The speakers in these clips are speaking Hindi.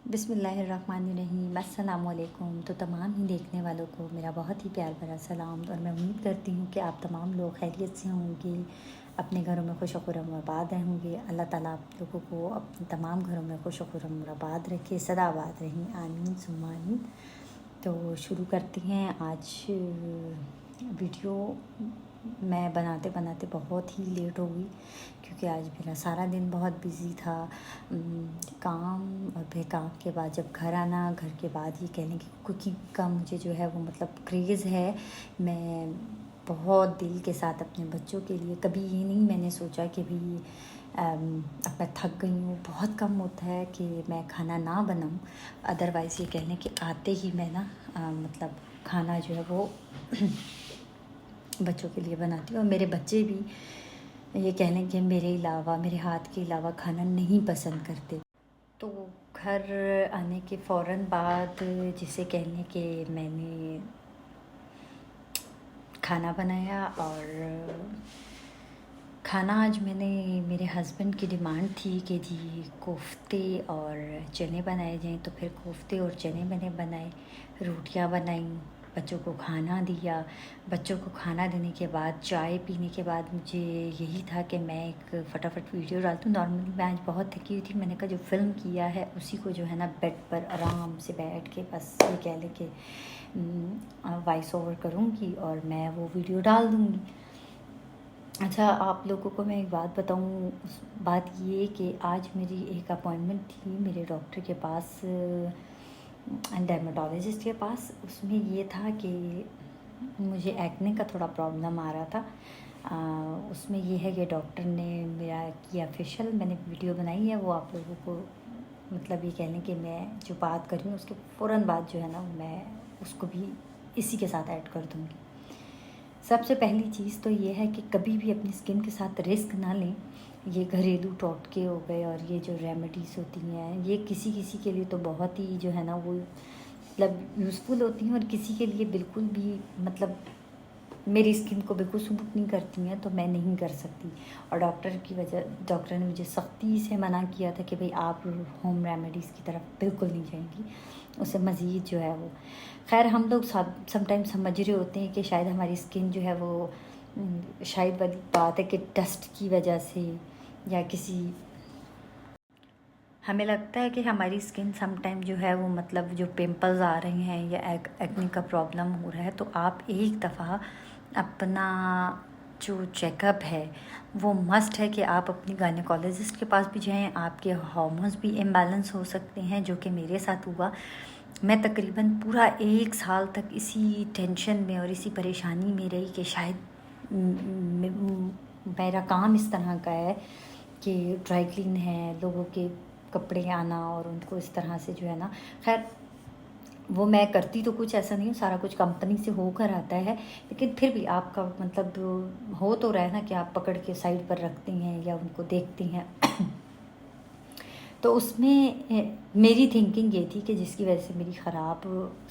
बिस्मिल्लाहिर्रहमानिर्रहीम अस्सलामुअलैकुम। तो तमाम ही देखने वालों को मेरा बहुत ही प्यार भरा सलाम। और मैं उम्मीद करती हूँ कि आप तमाम लोग खैरियत से होंगे, अपने घरों में खुश खुर्रम आबाद होंगे। अल्लाह ताला आप लोगों को अपने तमाम घरों में खुश खुर्रम आबाद रखे, सदा आबाद रहें, आमीन सुम्मा आमीन। तो शुरू करते हैं आज वीडियो। मैं बनाते बनाते बहुत ही लेट हो गई क्योंकि आज मेरा सारा दिन बहुत बिज़ी था। काम और फिर काम के बाद जब घर आना, घर के बाद ये कह लें कि कुकिंग का मुझे जो है वो मतलब क्रेज़ है। मैं बहुत दिल के साथ अपने बच्चों के लिए, कभी ये नहीं मैंने सोचा कि भी अब मैं थक गई हूँ। बहुत कम होता है कि मैं खाना ना बनाऊँ, अदरवाइज़ ये कह लें कि आते ही मैं ना मतलब खाना जो है वो बच्चों के लिए बनाती हूँ। और मेरे बच्चे भी ये कह लें कि मेरे अलावा, मेरे हाथ के अलावा खाना नहीं पसंद करते। तो घर आने के फ़ौरन बाद जिसे कह लें कि मैंने खाना बनाया। और खाना आज मैंने, मेरे हस्बैंड की डिमांड थी कि जी कोफ्ते और चने बनाए जाएं, तो फिर कोफ्ते और चने मैंने बनाए, रोटियां बनाई, बच्चों को खाना दिया। बच्चों को खाना देने के बाद, चाय पीने के बाद मुझे यही था कि मैं एक फटाफट वीडियो डालती हूँ। नॉर्मली मैं आज बहुत थकी हुई थी। मैंने कहा जो फ़िल्म किया है उसी को जो है ना बेड पर आराम से बैठ के बस ये कह लें कि वॉइस ओवर करूँगी और मैं वो वीडियो डाल दूँगी। अच्छा, आप लोगों को मैं एक बात बताऊँ। बात ये कि आज मेरी एक अपॉइंटमेंट थी मेरे डॉक्टर के पास, डर्मेटोलॉजिस्ट के पास। उसमें ये था कि मुझे एक्ने का थोड़ा प्रॉब्लम आ रहा था। उसमें ये है कि डॉक्टर ने मेरा किया फेशियल, मैंने वीडियो बनाई है, वो आप लोगों को मतलब ये कह लें कि मैं जो बात कर रही हूँ उसके फ़ौरन बाद जो है ना मैं उसको भी इसी के साथ ऐड कर दूँगी। सबसे पहली चीज़ तो ये है कि कभी भी अपनी स्किन के साथ रिस्क ना लें। ये घरेलू टोटके हो गए और ये जो रेमेडीज़ होती हैं, ये किसी किसी के लिए तो बहुत ही जो है ना वो मतलब यूज़फुल होती हैं और किसी के लिए बिल्कुल भी मतलब मेरी स्किन को बिल्कुल सूट नहीं करती हैं, तो मैं नहीं कर सकती। और डॉक्टर ने मुझे सख्ती से मना किया था कि भाई आप होम रेमेडीज़ की तरफ बिल्कुल नहीं जाएंगी, उससे मज़ीद जो है वो। खैर, हम लोग समटाइम समझ रहे होते हैं कि शायद हमारी स्किन जो है वो शायद वाली बात है कि डस्ट की वजह से या किसी, हमें लगता है कि हमारी स्किन समटाइम जो है वो मतलब जो पिंपल्स आ रहे हैं या एक्ने का प्रॉब्लम हो रहा है, तो आप एक दफ़ा अपना जो चेकअप है वो मस्ट है कि आप अपनी गायनेकोलॉजिस्ट के पास भी जाएं। आपके हार्मोन्स भी इम्बैलेंस हो सकते हैं, जो कि मेरे साथ हुआ। मैं तकरीबन पूरा 1 साल तक इसी टेंशन में और इसी परेशानी में रही कि शायद मेरा काम इस तरह का है कि ड्राई क्लीन है, लोगों के कपड़े आना और उनको इस तरह से जो है ना, खैर वो मैं करती तो कुछ ऐसा नहीं हूँ, सारा कुछ कंपनी से होकर आता है। लेकिन फिर भी आपका मतलब हो तो रहा है ना कि आप पकड़ के साइड पर रखती हैं या उनको देखती हैं। तो उसमें मेरी थिंकिंग ये थी कि जिसकी वजह से मेरी ख़राब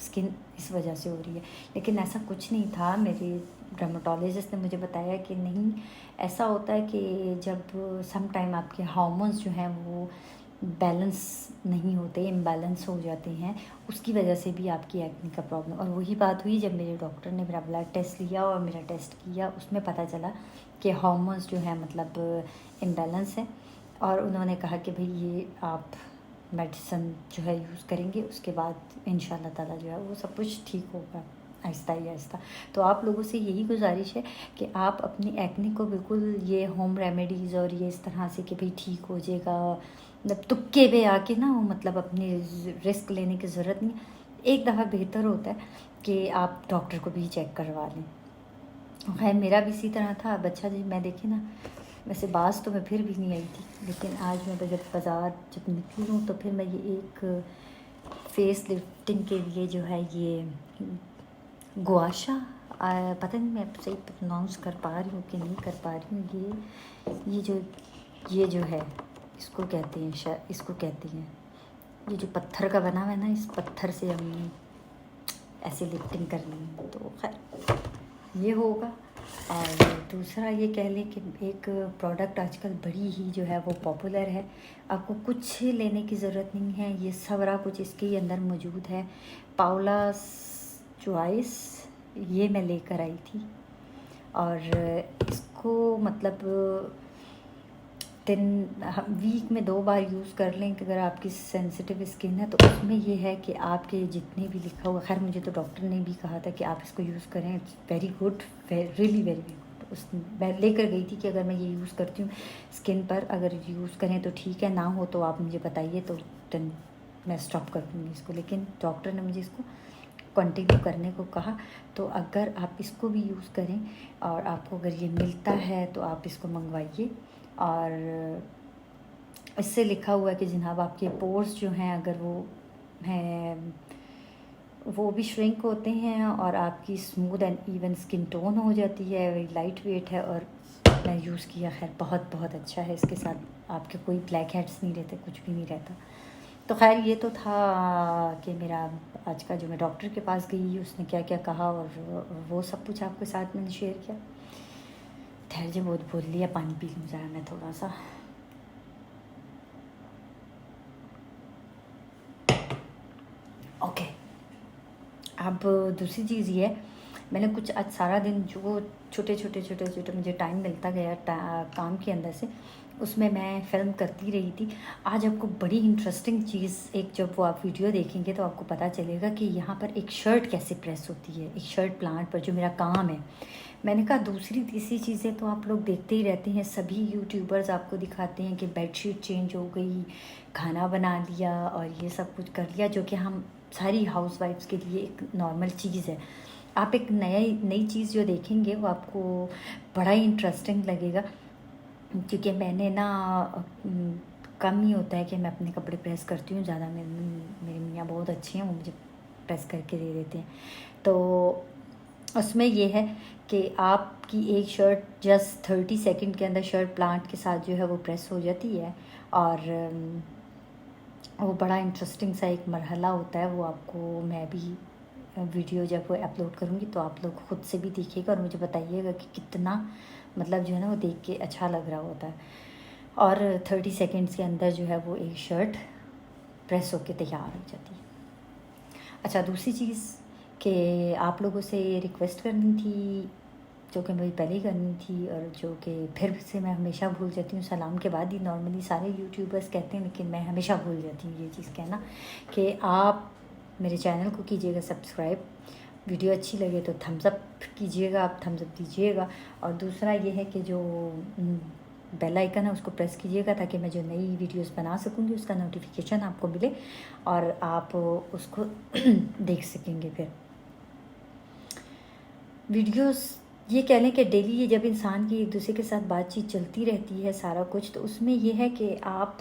स्किन इस वजह से हो रही है, लेकिन ऐसा कुछ नहीं था। मेरे डर्मेटोलॉजिस्ट ने मुझे बताया कि नहीं, ऐसा होता है कि जब सम टाइम आपके हार्मोन्स जो हैं वो बैलेंस नहीं होते, इम्बैलेंस हो जाते हैं, उसकी वजह से भी आपकी एक्ने का प्रॉब्लम। और वही बात हुई जब मेरे डॉक्टर ने मेरा ब्लड टेस्ट लिया और मेरा टेस्ट किया, उसमें पता चला कि हार्मोन्स जो है मतलब इम्बैलेंस है। और उन्होंने कहा कि भाई ये आप मेडिसिन जो है यूज़ करेंगे, उसके बाद इंशाल्लाह ताला जो है वो सब कुछ ठीक होगा आहिस्ता ही आहिस्ता। तो आप लोगों से यही गुजारिश है कि आप अपनी एक्ने को बिल्कुल ये होम रेमेडीज़ और ये इस तरह से कि भाई ठीक हो जाएगा, मतलब तुक्के पे आके ना वो मतलब अपनी रिस्क लेने की ज़रूरत नहीं। एक दफ़ा बेहतर होता है कि आप डॉक्टर को भी चेक करवा लें। खैर, मेरा भी इसी तरह था। अब अच्छा जी, मैं देखी ना, वैसे बाज़ तो मैं फिर भी नहीं आई थी, लेकिन आज मैं जब बाज़ार जब निकली हूँ तो फिर मैं ये एक फेस लिफ्टिंग के लिए जो है ये गुआशा, पता नहीं मैं सही प्रोनाउंस कर पा रही हूँ कि नहीं कर पा रही हूँ। ये जो है इसको कहते हैं, इसको कहती हैं, ये जो पत्थर का बना हुआ है ना, इस पत्थर से हमने ऐसे लिफ्टिंग करनी है। तो खैर ये होगा। और दूसरा ये कह लें कि एक प्रोडक्ट आजकल बड़ी ही जो है वो पॉपुलर है, आपको कुछ लेने की ज़रूरत नहीं है, ये सारा कुछ इसके ही अंदर मौजूद है। पाउलास चॉइस ये मैं लेकर आई थी और इसको मतलब वीक में 2 बार यूज़ कर लें कि अगर आपकी सेंसिटिव स्किन है तो उसमें ये है कि आपके जितने भी लिखा हुआ, खैर मुझे तो डॉक्टर ने भी कहा था कि आप इसको यूज़ करें, it's very good, really very good. उस मैं लेकर गई थी कि अगर मैं ये यूज़ करती हूँ स्किन पर, अगर यूज़ करें तो ठीक है, ना हो तो आप मुझे बताइए, तो देन मैं स्टॉप कर दूँगी इसको। लेकिन डॉक्टर ने मुझे इसको कंटिन्यू करने को कहा। तो अगर आप इसको भी यूज़ करें और आपको अगर ये मिलता है तो आप इसको मंगवाइए। और इससे लिखा हुआ है कि जनाब आपके पोर्स जो हैं अगर वो हैं वो भी श्रिंक होते हैं और आपकी smooth and even skin tone हो जाती है, वेरी लाइट वेट है। और मैं यूज़ किया, खैर बहुत बहुत अच्छा है, इसके साथ आपके कोई ब्लैक हेड्स नहीं रहते, कुछ भी नहीं रहता। तो खैर ये तो था कि मेरा आज का जो मैं डॉक्टर के पास गई उसने क्या क्या कहा और वो सब कुछ आपके साथ मैंने शेयर किया। ठहर जो बहुत बोल लिया, पानी पी लूँ ज़रा मैं थोड़ा सा। ओके, अब दूसरी चीज़ ये है, मैंने कुछ आज सारा दिन जो छोटे मुझे टाइम मिलता गया काम के अंदर से, उसमें मैं फ़िल्म करती रही थी। आज आपको बड़ी इंटरेस्टिंग चीज़ एक, जब वो आप वीडियो देखेंगे तो आपको पता चलेगा कि यहाँ पर एक शर्ट कैसे प्रेस होती है, एक शर्ट प्लांट पर, जो मेरा काम है। मैंने कहा दूसरी तीसरी चीज़ें तो आप लोग देखते ही रहते हैं, सभी यूट्यूबर्स आपको दिखाते हैं कि बेडशीट चेंज हो गई, खाना बना लिया और ये सब कुछ कर लिया, जो कि हम सारी हाउसवाइफ्स के लिए एक नॉर्मल चीज़ है। आप एक नई चीज़ जो देखेंगे वो आपको बड़ा ही इंटरेस्टिंग लगेगा, क्योंकि मैंने ना कम ही होता है कि मैं अपने कपड़े प्रेस करती हूँ, ज़्यादा मेरे मियाँ बहुत अच्छे हैं, वो मुझे प्रेस करके दे देते हैं। तो उसमें ये है कि आपकी एक शर्ट जस्ट 30 सेकंड के अंदर शर्ट प्लांट के साथ जो है वो प्रेस हो जाती है। और वो बड़ा इंटरेस्टिंग सा एक मरहला होता है, वो आपको मैं भी वीडियो जब वो अपलोड करूँगी तो आप लोग ख़ुद से भी देखिएगा और मुझे बताइएगा कि कितना मतलब जो है ना वो देख के अच्छा लग रहा होता है। और 30 सेकंड्स के अंदर जो है वो एक शर्ट प्रेस होके तैयार हो जाती है। अच्छा, दूसरी चीज़ कि आप लोगों से रिक्वेस्ट करनी थी, जो कि मुझे पहले ही करनी थी और जो कि फिर से मैं हमेशा भूल जाती हूँ। सलाम के बाद ही नॉर्मली सारे यूट्यूबर्स कहते हैं, लेकिन मैं हमेशा भूल जाती हूँ ये चीज़ कहना, कि आप मेरे चैनल को कीजिएगा सब्सक्राइब, वीडियो अच्छी लगे तो थम्स अप कीजिएगा, आप थम्स अप दीजिएगा। और दूसरा ये है कि जो बेल आइकन है उसको प्रेस कीजिएगा, ताकि मैं जो नई वीडियोस बना सकूँगी उसका नोटिफिकेशन आपको मिले और आप उसको देख सकेंगे। फिर वीडियोस ये कह लें कि डेली ये जब इंसान की एक दूसरे के साथ बातचीत चलती रहती है सारा कुछ, तो उसमें ये है कि आप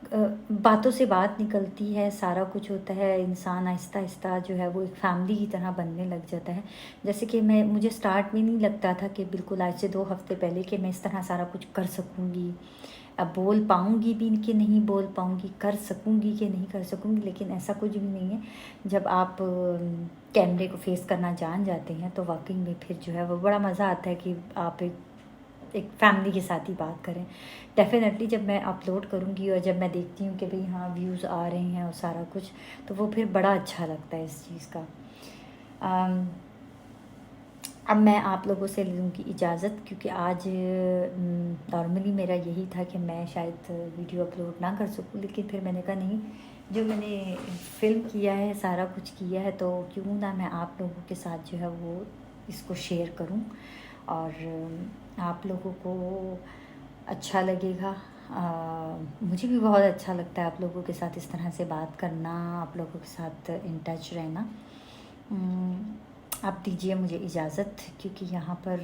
बातों से बात निकलती है, सारा कुछ होता है, इंसान आहिस्ता आहिस्ता जो है वो एक फैमिली की तरह बनने लग जाता है। जैसे कि मुझे स्टार्ट में नहीं लगता था कि बिल्कुल आज से 2 हफ्ते पहले कि मैं इस तरह सारा कुछ कर सकूँगी, अब बोल पाऊँगी भी कि नहीं बोल पाऊँगी, कर सकूँगी कि नहीं कर सकूँगी, लेकिन ऐसा कुछ भी नहीं है। जब आप कैमरे को फेस करना जान जाते हैं तो वाकई में फिर जो है वो बड़ा मज़ा आता है कि आप एक फैमिली के साथ ही बात करें। डेफ़िनेटली जब मैं अपलोड करूँगी और जब मैं देखती हूँ कि भाई हाँ व्यूज़ आ रहे हैं और सारा कुछ, तो वो फिर बड़ा अच्छा लगता है इस चीज़ का। अब मैं आप लोगों से लूँगी इजाज़त, क्योंकि आज नॉर्मली मेरा यही था कि मैं शायद वीडियो अपलोड ना कर सकूँ, लेकिन फिर मैंने कहा नहीं, जो मैंने फ़िल्म किया है, सारा कुछ किया है, तो क्यों ना मैं आप लोगों के साथ जो है वो इसको शेयर करूँ और आप लोगों को अच्छा लगेगा। मुझे भी बहुत अच्छा लगता है आप लोगों के साथ इस तरह से बात करना, आप लोगों के साथ इन टच रहना। आप दीजिए मुझे इजाज़त, क्योंकि यहाँ पर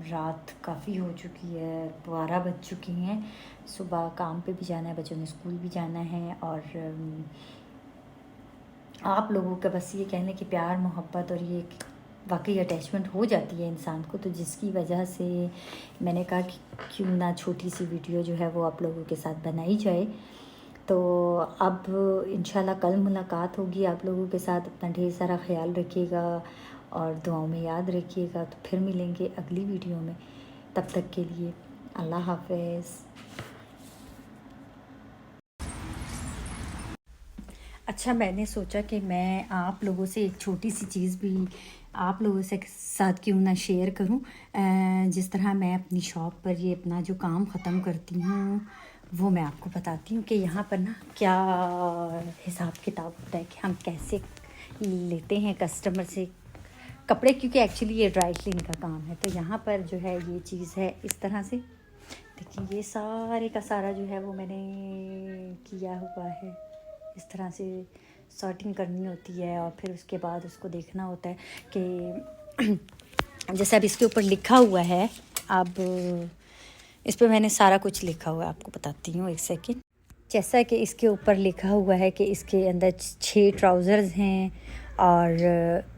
रात काफ़ी हो चुकी है, 12 बज चुकी हैं, सुबह काम पे भी जाना है, बच्चों ने स्कूल भी जाना है। और आप लोगों का बस ये कहने कि प्यार मोहब्बत और ये वाकई अटैचमेंट हो जाती है इंसान को, तो जिसकी वजह से मैंने कहा कि क्यों ना छोटी सी वीडियो जो है वो आप लोगों के साथ बनाई जाए। तो अब इंशाल्लाह कल मुलाकात होगी आप लोगों के साथ। अपना ढेर सारा ख्याल रखिएगा और दुआओं में याद रखिएगा। तो फिर मिलेंगे अगली वीडियो में, तब तक के लिए अल्लाह हाफ़िज़। अच्छा, मैंने सोचा कि मैं आप लोगों से एक छोटी सी चीज़ भी आप लोगों से साथ क्यों ना शेयर करूं। जिस तरह मैं अपनी शॉप पर ये अपना जो काम ख़त्म करती हूँ वो मैं आपको बताती हूँ कि यहाँ पर ना क्या हिसाब किताब होता है कि हम कैसे लेते हैं कस्टमर से कपड़े, क्योंकि एक्चुअली ये ड्राई क्लीन का काम है। तो यहाँ पर जो है ये चीज़ है इस तरह से, देखिए ये सारे का सारा जो है वो मैंने किया हुआ है। इस तरह से सॉर्टिंग करनी होती है और फिर उसके बाद उसको देखना होता है कि जैसे अब इसके ऊपर लिखा हुआ है, अब इस पर मैंने सारा कुछ लिखा हुआ है, आपको बताती हूँ एक सेकेंड। जैसा कि इसके ऊपर लिखा हुआ है कि इसके अंदर 6 ट्राउज़र्स हैं और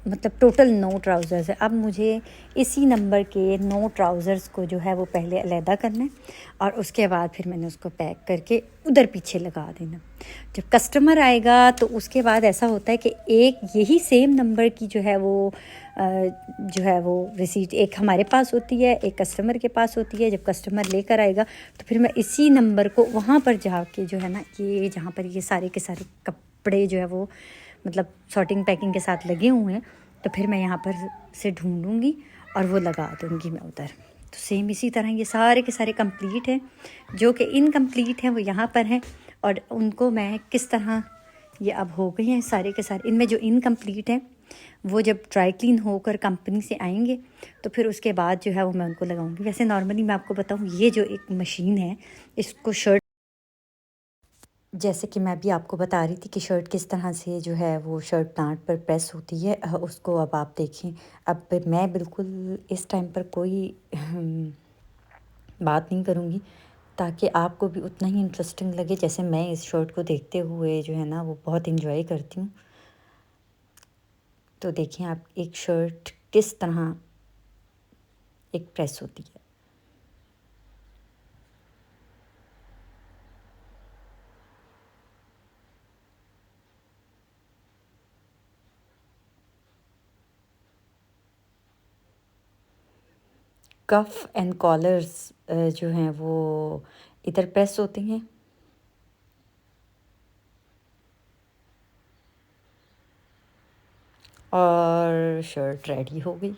मतलब टोटल 9 ट्राउज़र्स है। अब मुझे इसी नंबर के 9 ट्राउज़र्स को जो है वो पहले अलहदा करना है और उसके बाद फिर मैंने उसको पैक करके उधर पीछे लगा देना। जब कस्टमर आएगा तो उसके बाद ऐसा होता है कि एक यही सेम नंबर की जो है वो रिसीट एक हमारे पास होती है, एक कस्टमर के पास होती है। जब कस्टमर लेकर आएगा तो फिर मैं इसी नंबर को वहाँ पर जाके जो है ना, ये जहाँ पर ये सारे के सारे कपड़े जो है वो मतलब सॉर्टिंग पैकिंग के साथ लगे हुए हैं, तो फिर मैं यहाँ पर से ढूंढूंगी और वो लगा दूंगी मैं उधर। तो सेम इसी तरह ये सारे के सारे कंप्लीट हैं, जो कि इनकम्प्लीट हैं वो यहाँ पर हैं और उनको मैं किस तरह, ये अब हो गए हैं सारे के सारे। इनमें जो इनकम्प्लीट हैं वो जब ड्राई क्लीन होकर कंपनी से आएंगे तो फिर उसके बाद जो है वो मैं उनको लगाऊंगी। वैसे नॉर्मली मैं आपको बताऊँ, ये जो एक मशीन है इसको शर्ट, जैसे कि मैं भी आपको बता रही थी कि शर्ट किस तरह से जो है वो शर्ट प्लांट पर प्रेस होती है, उसको अब आप देखें। अब मैं बिल्कुल इस टाइम पर कोई बात नहीं करूँगी ताकि आपको भी उतना ही इंटरेस्टिंग लगे जैसे मैं इस शर्ट को देखते हुए जो है ना वो बहुत इंजॉय करती हूँ। तो देखिए आप, एक शर्ट किस तरह एक प्रेस होती है। कफ एंड कॉलर्स जो हैं वो इधर प्रेस होते हैं और शर्ट रेडी हो गई।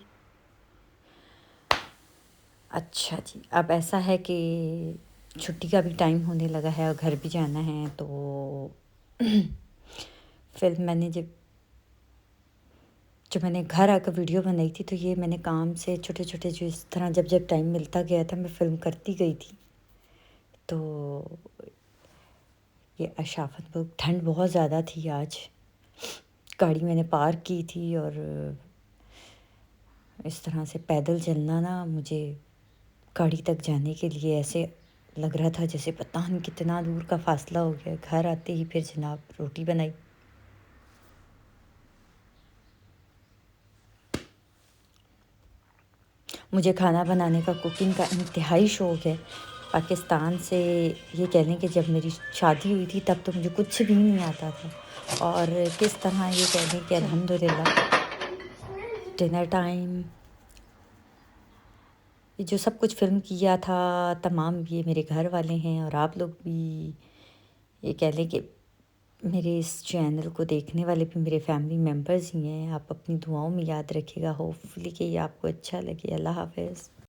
अच्छा जी, अब ऐसा है कि छुट्टी का भी टाइम होने लगा है और घर भी जाना है। तो फिर मैंने जब मैंने घर आकर वीडियो बनाई थी तो ये मैंने काम से छोटे छोटे जो इस तरह जब जब टाइम मिलता गया था मैं फ़िल्म करती गई थी। तो ये अशाफत ठंड बहुत ज़्यादा थी आज। गाड़ी मैंने पार्क की थी और इस तरह से पैदल चलना ना मुझे गाड़ी तक जाने के लिए ऐसे लग रहा था जैसे पता नहीं कितना दूर का फासला हो गया। घर आते ही फिर जनाब रोटी बनाई। मुझे खाना बनाने का, कुकिंग का इंतहाई शौक़ है। पाकिस्तान से ये कह लें कि जब मेरी शादी हुई थी तब तो मुझे कुछ भी नहीं आता था और किस तरह ये कह लें कि अल्हम्दुलिल्लाह डिनर टाइम ये जो सब कुछ फ़िल्म किया था तमाम ये मेरे घर वाले हैं और आप लोग भी ये कह लें कि मेरे इस चैनल को देखने वाले भी मेरे फैमिली मेम्बर्स ही हैं। आप अपनी दुआओं में याद रखिएगा। होपफुली कि ये आपको अच्छा लगे। अल्लाह हाफ़िज़।